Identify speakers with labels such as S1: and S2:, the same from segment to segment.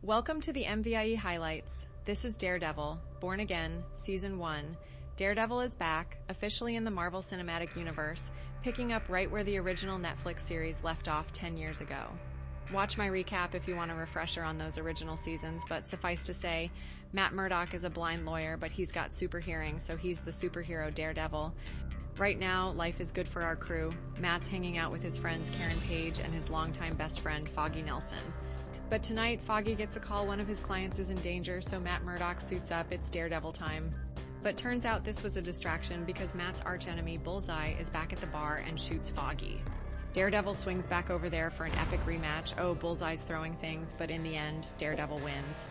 S1: Welcome to the MVIE highlights. This is Daredevil, Born Again, Season 1. Daredevil is back, officially in the Marvel Cinematic Universe, picking up right where the original Netflix series left off 10 years ago. Watch my recap if you want a refresher on those original seasons, but suffice to say, Matt Murdock is a blind lawyer, but he's got super hearing, so he's the superhero Daredevil. Right now, life is good for our crew. Matt's hanging out with his friends Karen Page and his longtime best friend Foggy Nelson. But tonight, Foggy gets a call one of his clients is in danger, so Matt Murdock suits up. It's Daredevil time. But turns out this was a distraction because Matt's archenemy Bullseye is back at the bar and shoots Foggy. Daredevil swings back over there for an epic rematch. Oh, Bullseye's throwing things, but in the end, Daredevil wins.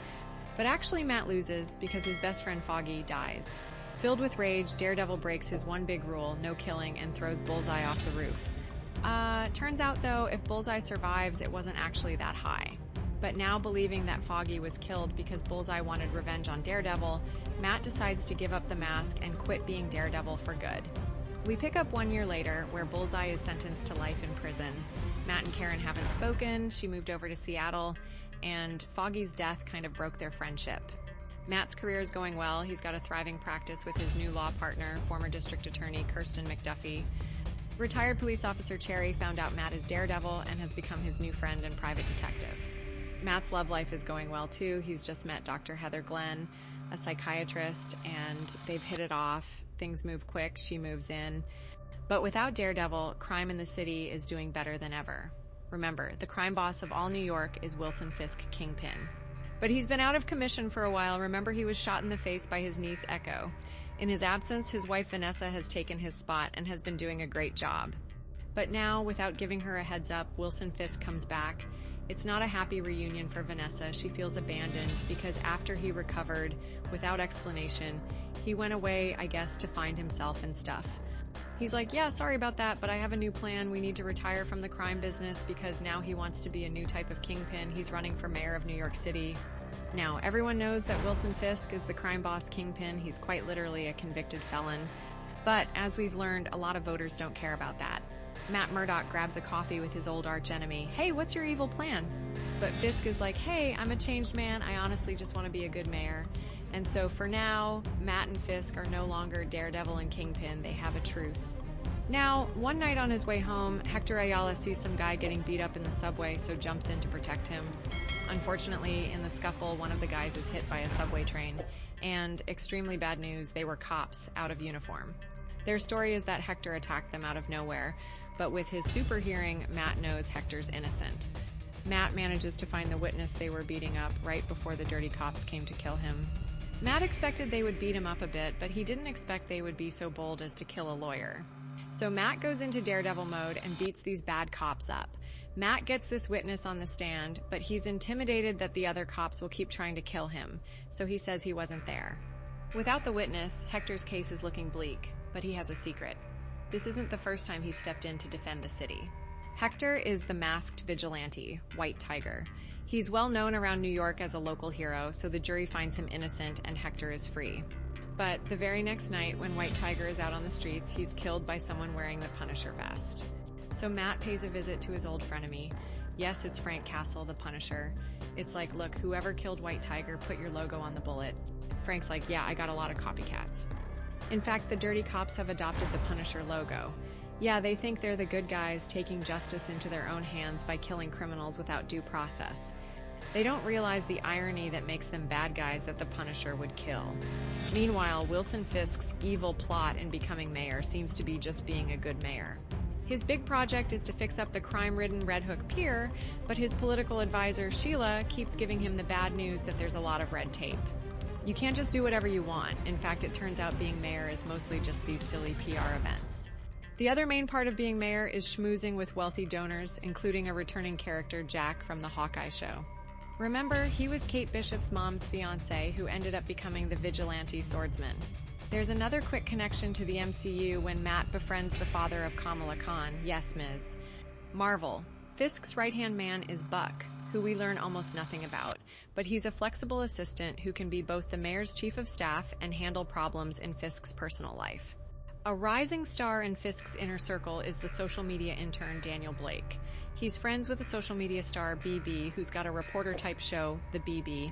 S1: But actually Matt loses because his best friend Foggy dies. Filled with rage, Daredevil breaks his one big rule, no killing, and throws Bullseye off the roof. Turns out though, if Bullseye survives, it wasn't actually that high. But now believing that Foggy was killed because Bullseye wanted revenge on Daredevil, Matt decides to give up the mask and quit being Daredevil for good. We pick up 1 year later, where Bullseye is sentenced to life in prison. Matt and Karen haven't spoken, she moved over to Seattle, and Foggy's death kind of broke their friendship. Matt's career is going well. He's got a thriving practice with his new law partner, former district attorney Kirsten McDuffie. Retired police officer Cherry found out Matt is Daredevil and has become his new friend and private detective. Matt's love life is going well too. He's just met Dr. Heather Glenn, a psychiatrist, and they've hit it off. Things move quick, she moves in. But without Daredevil, crime in the city is doing better than ever. Remember, the crime boss of all New York is Wilson Fisk Kingpin. But he's been out of commission for a while. Remember, he was shot in the face by his niece Echo. In his absence, his wife Vanessa has taken his spot and has been doing a great job. But now, without giving her a heads up, Wilson Fisk comes back. It's not a happy reunion for Vanessa. She feels abandoned because after he recovered, without explanation, he went away, I guess, to find himself and stuff. He's like, yeah, sorry about that, but I have a new plan. We need to retire from the crime business because now he wants to be a new type of kingpin. He's running for mayor of New York City. Now, everyone knows that Wilson Fisk is the crime boss kingpin. He's quite literally a convicted felon. But as we've learned, a lot of voters don't care about that. Matt Murdock grabs a coffee with his old archenemy. Hey, what's your evil plan? But Fisk is like, hey, I'm a changed man. I honestly just want to be a good mayor. And so for now, Matt and Fisk are no longer Daredevil and Kingpin. They have a truce. Now, one night on his way home, Hector Ayala sees some guy getting beat up in the subway, so jumps in to protect him. Unfortunately, in the scuffle, one of the guys is hit by a subway train. And extremely bad news, they were cops out of uniform. Their story is that Hector attacked them out of nowhere, but with his super hearing, Matt knows Hector's innocent. Matt manages to find the witness they were beating up right before the dirty cops came to kill him. Matt expected they would beat him up a bit, but he didn't expect they would be so bold as to kill a lawyer. So Matt goes into Daredevil mode and beats these bad cops up. Matt gets this witness on the stand, but he's intimidated that the other cops will keep trying to kill him, so he says he wasn't there. Without the witness, Hector's case is looking bleak, but he has a secret. This isn't the first time he's stepped in to defend the city. Hector is the masked vigilante, White Tiger. He's well known around New York as a local hero, so the jury finds him innocent and Hector is free. But the very next night, when White Tiger is out on the streets, he's killed by someone wearing the Punisher vest. So Matt pays a visit to his old frenemy. Yes, it's Frank Castle, the Punisher. It's like, look, whoever killed White Tiger, put your logo on the bullet. Frank's like, yeah, I got a lot of copycats. In fact, the dirty cops have adopted the Punisher logo. Yeah, they think they're the good guys taking justice into their own hands by killing criminals without due process. They don't realize the irony that makes them bad guys that the Punisher would kill. Meanwhile, Wilson Fisk's evil plot in becoming mayor seems to be just being a good mayor. His big project is to fix up the crime-ridden Red Hook Pier, but his political advisor, Sheila, keeps giving him the bad news that there's a lot of red tape. You can't just do whatever you want. In fact, it turns out being mayor is mostly just these silly PR events. The other main part of being mayor is schmoozing with wealthy donors, including a returning character, Jack, from the Hawkeye show. Remember, he was Kate Bishop's mom's fiancé who ended up becoming the vigilante swordsman. There's another quick connection to the MCU when Matt befriends the father of Kamala Khan, yes, Ms. Marvel. Fisk's right-hand man is Buck, who we learn almost nothing about, but he's a flexible assistant who can be both the mayor's chief of staff and handle problems in Fisk's personal life. A rising star in Fisk's inner circle is the social media intern Daniel Blake. He's friends with a social media star, BB, who's got a reporter-type show, The BB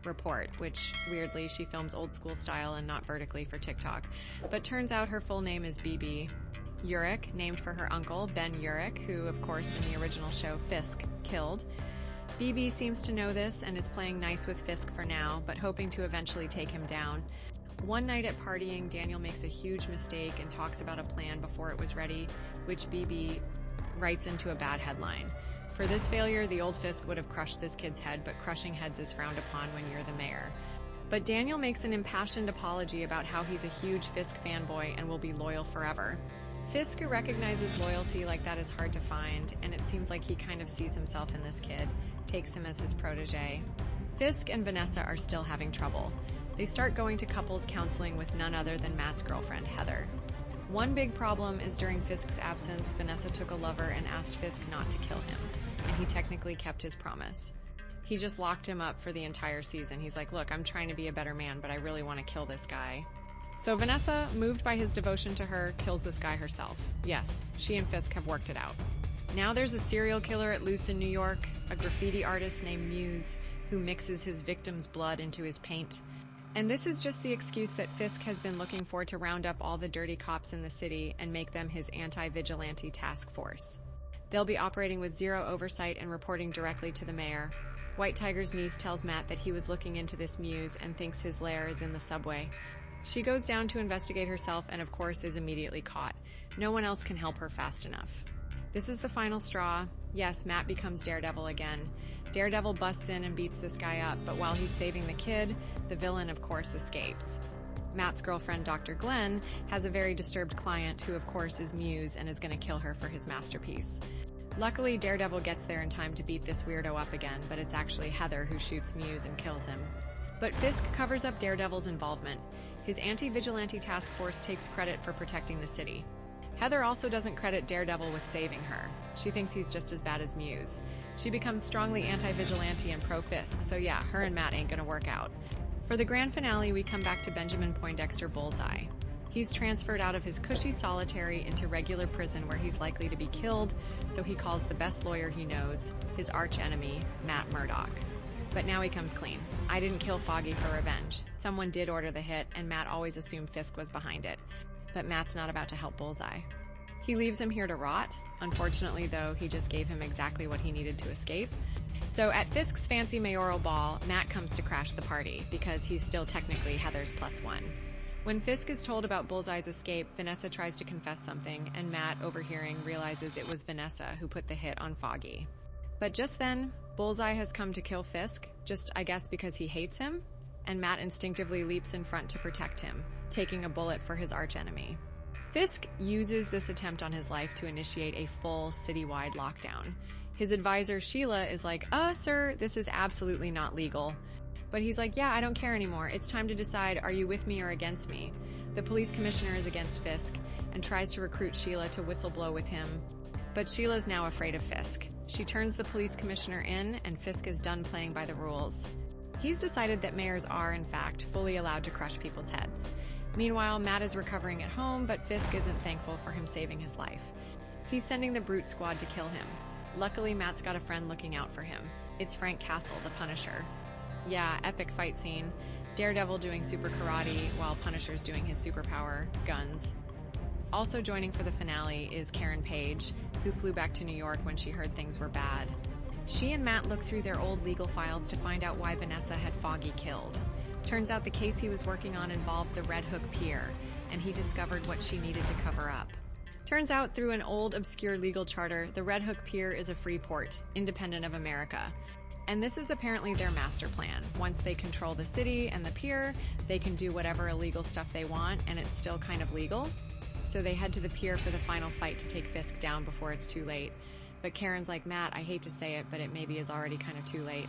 S1: Report, which, weirdly, she films old-school style and not vertically for TikTok. But turns out her full name is BB Urich, named for her uncle, Ben Urich, who, of course, in the original show, Fisk killed. BB seems to know this and is playing nice with Fisk for now, but hoping to eventually take him down. One night at partying, Daniel makes a huge mistake and talks about a plan before it was ready, which BB writes into a bad headline. For this failure, the old Fisk would have crushed this kid's head, but crushing heads is frowned upon when you're the mayor. But Daniel makes an impassioned apology about how he's a huge Fisk fanboy and will be loyal forever. Fisk recognizes loyalty like that is hard to find, and it seems like he kind of sees himself in this kid, takes him as his protege. Fisk and Vanessa are still having trouble. They start going to couples counseling with none other than Matt's girlfriend, Heather. One big problem is during Fisk's absence, Vanessa took a lover and asked Fisk not to kill him, and he technically kept his promise. He just locked him up for the entire season. He's like, look, I'm trying to be a better man, but I really want to kill this guy. So Vanessa, moved by his devotion to her, kills this guy herself. Yes, she and Fisk have worked it out. Now there's a serial killer at loose in New York, a graffiti artist named Muse, who mixes his victim's blood into his paint. And this is just the excuse that Fisk has been looking for to round up all the dirty cops in the city and make them his anti-vigilante task force. They'll be operating with zero oversight and reporting directly to the mayor. White Tiger's niece tells Matt that he was looking into this Muse and thinks his lair is in the subway. She goes down to investigate herself and, of course, is immediately caught. No one else can help her fast enough. This is the final straw. Yes, Matt becomes Daredevil again. Daredevil busts in and beats this guy up, but while he's saving the kid, the villain, of course, escapes. Matt's girlfriend, Dr. Glenn, has a very disturbed client who, of course, is Muse and is going to kill her for his masterpiece. Luckily, Daredevil gets there in time to beat this weirdo up again, but it's actually Heather who shoots Muse and kills him. But Fisk covers up Daredevil's involvement. His anti-vigilante task force takes credit for protecting the city. Heather also doesn't credit Daredevil with saving her. She thinks he's just as bad as Muse. She becomes strongly anti-vigilante and pro-Fisk, so yeah, her and Matt ain't gonna work out. For the grand finale, we come back to Benjamin Poindexter Bullseye. He's transferred out of his cushy solitary into regular prison where he's likely to be killed, so he calls the best lawyer he knows, his arch-enemy, Matt Murdock. But now he comes clean. I didn't kill Foggy for revenge. Someone did order the hit, and Matt always assumed Fisk was behind it. But Matt's not about to help Bullseye. He leaves him here to rot. Unfortunately, though, he just gave him exactly what he needed to escape. So at Fisk's fancy mayoral ball, Matt comes to crash the party, because he's still technically Heather's +1. When Fisk is told about Bullseye's escape, Vanessa tries to confess something, and Matt, overhearing, realizes it was Vanessa who put the hit on Foggy. But just then, Bullseye has come to kill Fisk, just, I guess, because he hates him, and Matt instinctively leaps in front to protect him, taking a bullet for his archenemy. Fisk uses this attempt on his life to initiate a full citywide lockdown. His advisor, Sheila, is like, sir, this is absolutely not legal. But he's like, yeah, I don't care anymore. It's time to decide, are you with me or against me? The police commissioner is against Fisk and tries to recruit Sheila to whistleblow with him. But Sheila's now afraid of Fisk. She turns the police commissioner in, and Fisk is done playing by the rules. He's decided that mayors are, in fact, fully allowed to crush people's heads. Meanwhile, Matt is recovering at home, but Fisk isn't thankful for him saving his life. He's sending the Brute Squad to kill him. Luckily, Matt's got a friend looking out for him. It's Frank Castle, the Punisher. Yeah, epic fight scene. Daredevil doing super karate, while Punisher's doing his superpower, guns. Also joining for the finale is Karen Page, who flew back to New York when she heard things were bad. She and Matt look through their old legal files to find out why Vanessa had Foggy killed. Turns out the case he was working on involved the Red Hook Pier, and he discovered what she needed to cover up. Turns out, through an old, obscure legal charter, the Red Hook Pier is a free port, independent of America. And this is apparently their master plan. Once they control the city and the pier, they can do whatever illegal stuff they want, and it's still kind of legal. So they head to the pier for the final fight to take Fisk down before it's too late. But Karen's like, Matt, I hate to say it, but it maybe is already kind of too late.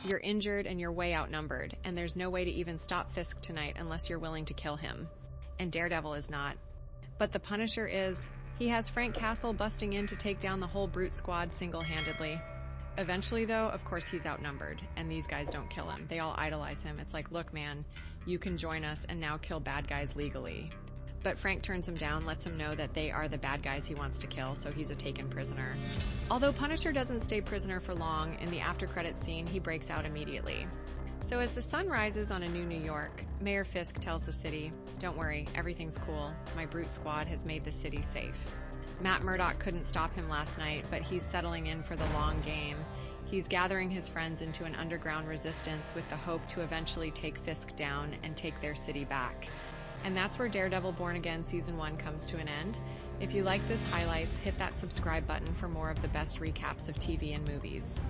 S1: You're injured and you're way outnumbered, and there's no way to even stop Fisk tonight unless you're willing to kill him. And Daredevil is not. But the Punisher is. He has Frank Castle busting in to take down the whole Brute Squad single-handedly. Eventually, though, of course he's outnumbered, and these guys don't kill him. They all idolize him. It's like, look, man, you can join us and now kill bad guys legally. But Frank turns him down, lets him know that they are the bad guys he wants to kill, so he's a taken prisoner. Although Punisher doesn't stay prisoner for long, in the after-credits scene, he breaks out immediately. So as the sun rises on a new New York, Mayor Fisk tells the city, "Don't worry, everything's cool. My brute squad has made the city safe." Matt Murdock couldn't stop him last night, but he's settling in for the long game. He's gathering his friends into an underground resistance with the hope to eventually take Fisk down and take their city back. And that's where Daredevil Born Again Season 1 comes to an end. If you like this highlights, hit that subscribe button for more of the best recaps of TV and movies.